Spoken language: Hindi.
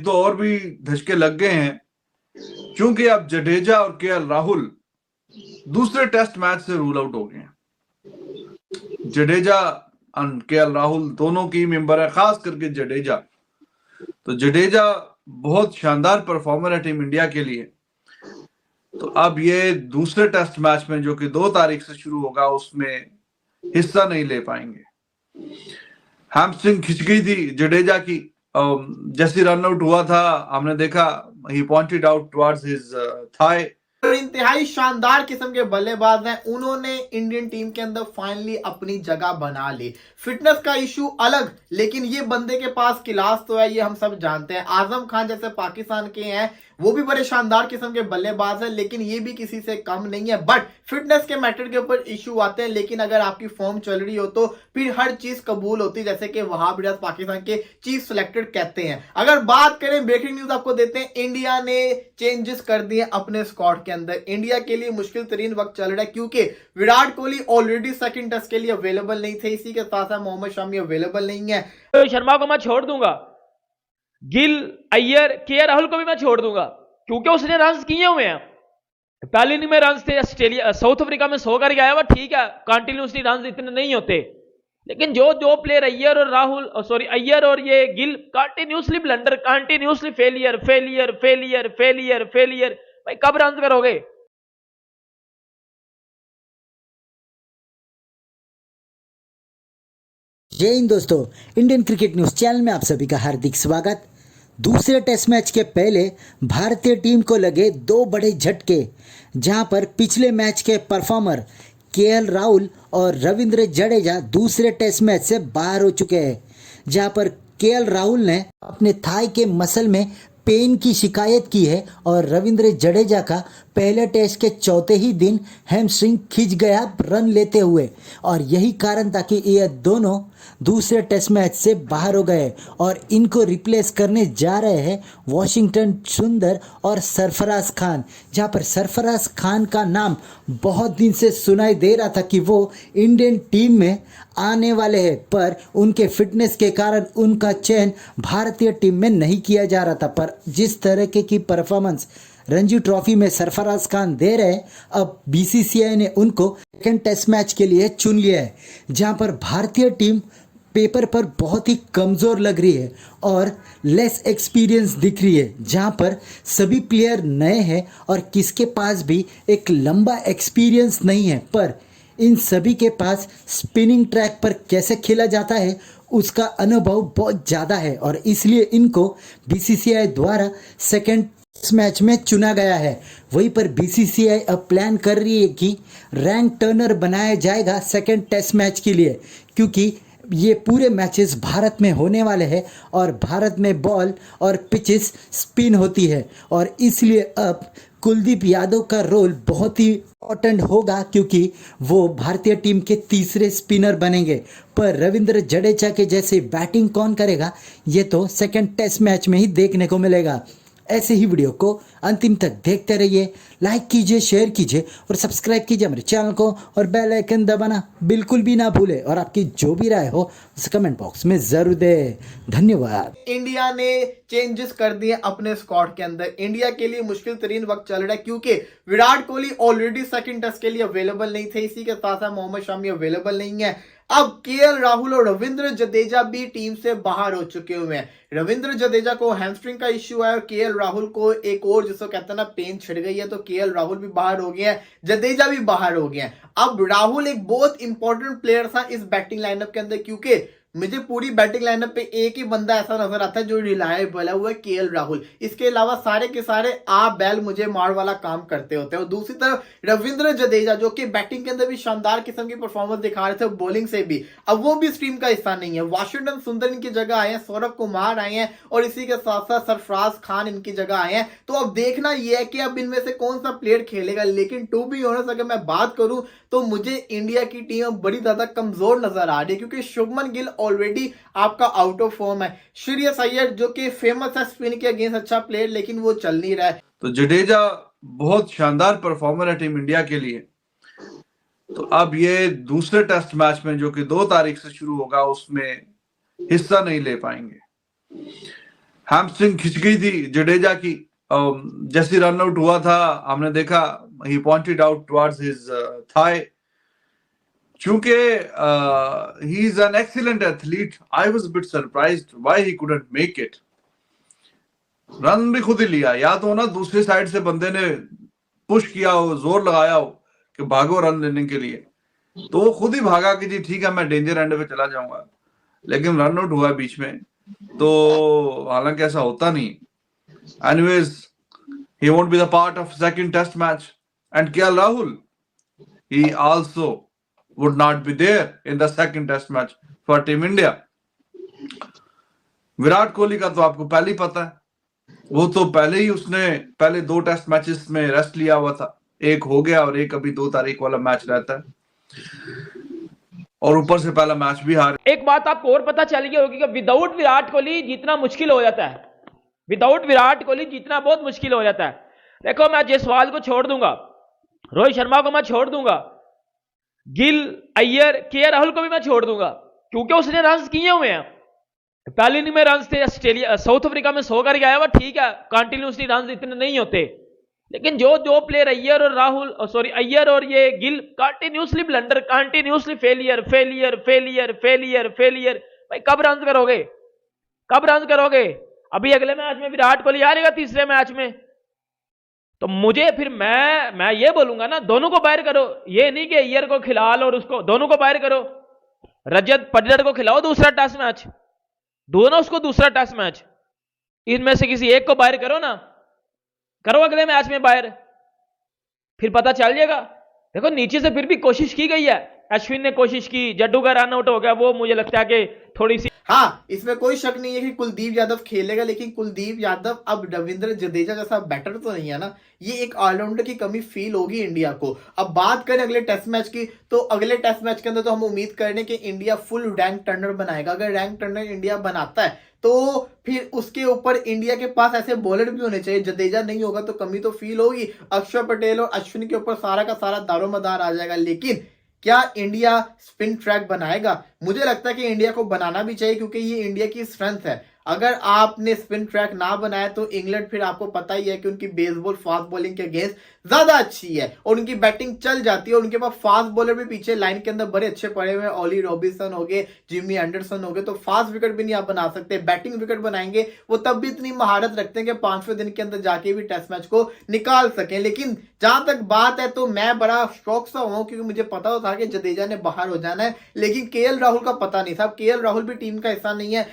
तो और भी धचके लग गए हैं, क्योंकि अब जडेजा और केएल राहुल दूसरे टेस्ट मैच से रूल आउट हो गए हैं। जडेजा और केएल राहुल दोनों की मेंबर है, खास करके जडेजा। तो जडेजा बहुत शानदार परफॉर्मर है टीम इंडिया के लिए। तो अब ये दूसरे टेस्ट मैच में, जो कि 2 तारीख से शुरू होगा, उसमें हिस्सा नहीं ले पाएंगे। हैमस्ट्रिंग खिंच गई थी जडेजा की। जैसे रन आउट हुआ था, हमने देखा, he pointed out towards his thigh. इंतहाई शानदार किस्म के बल्लेबाज हैं, उन्होंने इंडियन टीम के अंदर फाइनली अपनी जगह बना ली। फिटनेस का इशू अलग, लेकिन ये बंदे के पास क्लास तो है, ये हम सब जानते हैं। आजम खान जैसे पाकिस्तान के हैं, वो भी बड़े शानदार किस्म के बल्लेबाज हैं, लेकिन ये भी किसी से कम नहीं है। बट फिटनेस के मैटर के ऊपर इशू आते हैं, लेकिन अगर आपकी फॉर्म चल रही हो तो फिर हर चीज कबूल होती है, जैसे कि वहाब रियाज पाकिस्तान के चीफ सिलेक्टेड कहते हैं। अगर बात करें, ब्रेकिंग न्यूज आपको देते हैं, इंडिया ने चेंजेस कर दिए अपने स्क्वाड के अंदर। इंडिया के लिए मुश्किल तरीन वक्त चल रहा है, क्योंकि Virat Kohli already second test के लिए अवेलेबल नहीं थे, इसी के साथ साथ मोहम्मद शमी अवेलेबल नहीं है। तो शर्मा को मैं छोड़ दूंगा, गिल, अय्यर, केएल राहुल को भी मैं छोड़ दूंगा, क्योंकि उसने रन किए हुए हैं। पहले इनिंग में रन थे, ऑस्ट्रेलिया साउथ अफ्रीका में 100 करके आया हुआ, ठीक है, कंटिन्यूसली रन इतने नहीं होते, लेकिन जो दो प्लेयर अय्यर और राहुल, सॉरी अय्यर और ये Gill, continuously blunder, continuously failure failure failure failure failure, भाई कब रन करोगे? जय हिंद दोस्तों, इंडियन क्रिकेट न्यूज चैनल में आप सभी का हार्दिक स्वागत। दूसरे टेस्ट मैच के पहले भारतीय टीम को लगे 2 बड़े झटके, जहां पर पिछले मैच के परफॉर्मर केएल राहुल और रविंद्र जडेजा दूसरे टेस्ट मैच से बाहर हो चुके हैं। जहां पर केएल राहुल ने अपने थाई के मसल में पेन की शिकायत की है और रविंद्र जडेजा का पहले टेस्ट के चौथे ही दिन हैमस्ट्रिंग खिंच गया रन लेते हुए, और यही कारण था कि ये दोनों दूसरे टेस्ट मैच से बाहर हो गए और इनको रिप्लेस करने जा रहे हैं वॉशिंगटन सुंदर और सरफराज खान। जहां पर सरफराज खान का नाम बहुत दिन से सुनाई दे रहा था कि वो इंडियन टीम में आने वाले हैं, पर उनके फिटनेस के कारण उनका चयन भारतीय टीम में नहीं किया जा रहा था। पर जिस तरह की परफॉर्मेंस रणजी ट्रॉफी में सरफराज खान दे रहे, अब बीसीसीआई ने उनको सेकंड टेस्ट मैच के लिए चुन लिया है। जहां पर भारतीय टीम पेपर पर बहुत ही कमज़ोर लग रही है और लेस एक्सपीरियंस दिख रही है, जहां पर सभी प्लेयर नए हैं और किसके पास भी एक लंबा एक्सपीरियंस नहीं है, पर इन सभी के पास स्पिनिंग ट्रैक पर कैसे खेला जाता है उसका अनुभव बहुत ज़्यादा है, और इसलिए इनको बीसीसीआई द्वारा सेकंड मैच में चुना गया है। वहीं पर बीसीसीआई अब प्लान कर रही है कि रैंक टर्नर बनाया जाएगा सेकंड टेस्ट मैच के लिए, क्योंकि ये पूरे मैचेस भारत में होने वाले हैं और भारत में बॉल और पिचेस स्पिन होती है, और इसलिए अब कुलदीप यादव का रोल बहुत ही इम्पोर्टेंट होगा, क्योंकि वो भारतीय टीम के तीसरे स्पिनर बनेंगे। पर रविंद्र जडेजा के जैसे बैटिंग कौन करेगा, ये तो सेकंड टेस्ट मैच में ही देखने को मिलेगा। ऐसे ही वीडियो को अंतिम तक देखते रहिए, लाइक कीजिए, शेयर कीजिए और सब्सक्राइब कीजिए हमारे चैनल को, और बेल आइकन दबाना बिल्कुल भी ना भूले, और आपकी जो भी राय हो उस कमेंट बॉक्स में जरूर दे। धन्यवाद। इंडिया ने चेंजेस कर दिए अपने स्क्वाड के अंदर। इंडिया के लिए मुश्किल तरीन वक्त चल रहा है, क्योंकि Virat Kohli already second test के लिए अवेलेबल नहीं थे, इसी के साथ साथ मोहम्मद शमी अवेलेबल नहीं है। अब केएल राहुल और रविंद्र जडेजा भी टीम से बाहर हो चुके हुए हैं। रविंद्र जडेजा को हैमस्ट्रिंग का इश्यू है और केएल राहुल को एक और, जिसको कहते हैं ना, पेन छिड़ गई है, तो केएल राहुल भी बाहर हो गए हैं, जडेजा भी बाहर हो गए हैं। अब राहुल एक बहुत इंपॉर्टेंट प्लेयर था इस बैटिंग लाइनअप के अंदर, क्योंकि मुझे पूरी बैटिंग लाइनअप पे एक ही बंदा ऐसा नजर आता है जो रिलायबल है, वो है केएल राहुल। इसके अलावा सारे के सारे आप बैल मुझे मार वाला काम करते होते हैं। और दूसरी तरफ रविंद्र जडेजा, जो कि बैटिंग के अंदर भी शानदार किस्म की परफॉर्मेंस दिखा रहे थे, बॉलिंग से भी, अब वो भी इस टीम का हिस्सा नहीं है। वॉशिंगटन सुंदर इनकी जगह आए हैं, सौरभ कुमार आए हैं, और इसी के साथ साथ सरफराज खान इनकी जगह आए हैं। तो अब देखना यह है कि अब इनमें से कौन सा प्लेयर खेलेगा। लेकिन टू बी ऑनेस्ट, अगर मैं बात करूं तो मुझे इंडिया की टीम बड़ी ज्यादा कमजोर नजर आ रही है, क्योंकि शुभमन गिल ऑलरेडी आपका आउट ऑफ फॉर्म है। श्रेयस अय्यर, जो कि फेमस है स्पिन के अगेंस्ट अच्छा प्लेयर, लेकिन वो चल नहीं रहा है। तो जडेजा बहुत शानदार परफॉर्मर है टीम इंडिया के लिए। तो अब ये दूसरे टेस्ट मैच में, जो कि 2 तारीख से शुरू होगा, उसमें हिस्सा नहीं ले पाएंगे। हैमस्ट्रिंग खिंच गई थी जडेजा की। जैसे रन आउट हुआ था हमने देखा, he pointed out towards his thigh. चूंकि he is an excellent athlete, I was bit surprised why he couldn't make it. Run भी खुद ही लिया, या तो ना दूसरी साइड से बंदे ने पुश किया हो, जोर लगाया हो कि भागो रन लेने के लिए, तो वो खुद ही भागा कि जी ठीक है मैं डेंजर एंड पे चला जाऊंगा, लेकिन रन आउट हुआ बीच में। तो हालांकि ऐसा होता नहीं। Anyways, he won't be the part of second test match, and KL Rahul, he also would not be there in the second test match for Team India. Virat Kohli का तो आपको पहले ही पता है, वो तो पहले ही उसने पहले 2 टेस्ट मैचेस में रेस्ट लिया हुआ था, एक हो गया और एक अभी 2 तारीख वाला मैच रहता है, और ऊपर से पहला मैच भी हार। एक बात आपको और पता चल गई होगी कि विदाउट विराट कोहली जीतना मुश्किल हो जाता है। विदाउट विराट कोहली जीतना बहुत मुश्किल हो जाता है। देखो, मैं जयसवाल को छोड़ दूंगा, रोहित शर्मा को मैं छोड़ दूंगा, गिल, अय्यर, केएल राहुल को भी मैं छोड़ दूंगा, क्योंकि उसने रन किए हुए हैं। पहली इनिंग में रन थे, ऑस्ट्रेलिया साउथ अफ्रीका में 100 करके आया हुआ, ठीक है, कंटिन्यूसली रन इतने नहीं होते, लेकिन जो प्लेयर अय्यर और राहुल, सॉरी अय्यर और ये Gill continuously blunder, continuously failure failure failure failure failure, भाई कब रन करोगे, कब रन करोगे? अभी अगले मैच में विराट कोहली हारेगा तीसरे मैच में, तो मुझे फिर मैं ये बोलूंगा ना, दोनों को बाहर करो। ये नहीं कि अय्यर को खिला लो और उसको, दोनों को बाहर करो। रजत पटिदार को खिलाओ दूसरा टेस्ट मैच, दोनों उसको दूसरा टेस्ट मैच, इनमें से किसी एक को बाहर करो ना, करो अगले मैच में बाहर, फिर पता चल जाएगा। देखो, नीचे से फिर भी कोशिश की गई है, अश्विन ने कोशिश की, जड्डू का रन आउट हो गया, वो मुझे लगता है कि थोड़ी सी, हाँ, इसमें कोई शक नहीं है कि कुलदीप यादव खेलेगा, लेकिन कुलदीप यादव अब रविंद्र जडेजा जैसा बैटर तो नहीं है ना। ये एक ऑलराउंडर की कमी फील होगी इंडिया को। अब बात करें अगले टेस्ट मैच की, तो अगले टेस्ट मैच के अंदर तो हम उम्मीद कर रहे हैं कि इंडिया फुल रैंक टर्नर बनाएगा। अगर रैंक टर्नर इंडिया बनाता है तो फिर उसके ऊपर इंडिया के पास ऐसे बॉलर भी होने चाहिए। जडेजा नहीं होगा तो कमी तो फील होगी। अक्षर पटेल और अश्विन के ऊपर सारा का सारा दारोमदार आ जाएगा। लेकिन क्या इंडिया स्पिन ट्रैक बनाएगा? मुझे लगता है कि इंडिया को बनाना भी चाहिए, क्योंकि ये इंडिया की स्ट्रेंथ है। अगर आपने स्पिन ट्रैक ना बनाया तो इंग्लैंड, फिर आपको पता ही है कि उनकी बेसबॉल फास्ट बॉलिंग के अगेंस्ट ज्यादा अच्छी है और उनकी बैटिंग चल जाती है। और उनके पास फास्ट बॉलर भी पीछे लाइन के अंदर बड़े अच्छे पड़े हुए हैं। ऑली रॉबिन्सन हो गए, जिमी एंडरसन हो गए, तो फास्ट विकेट भी नहीं आप बना सकते। बैटिंग विकेट बनाएंगे वो तब भी इतनी महारत रखते हैं कि 5वें दिन के अंदर जाके भी टेस्ट मैच को निकाल सकें। लेकिन जहां तक बात है तो मैं बड़ा शौक सा हूं, क्योंकि मुझे पता था कि जडेजा ने बाहर हो जाना है, लेकिन केएल राहुल का पता नहीं था। केएल राहुल भी टीम का हिस्सा नहीं है,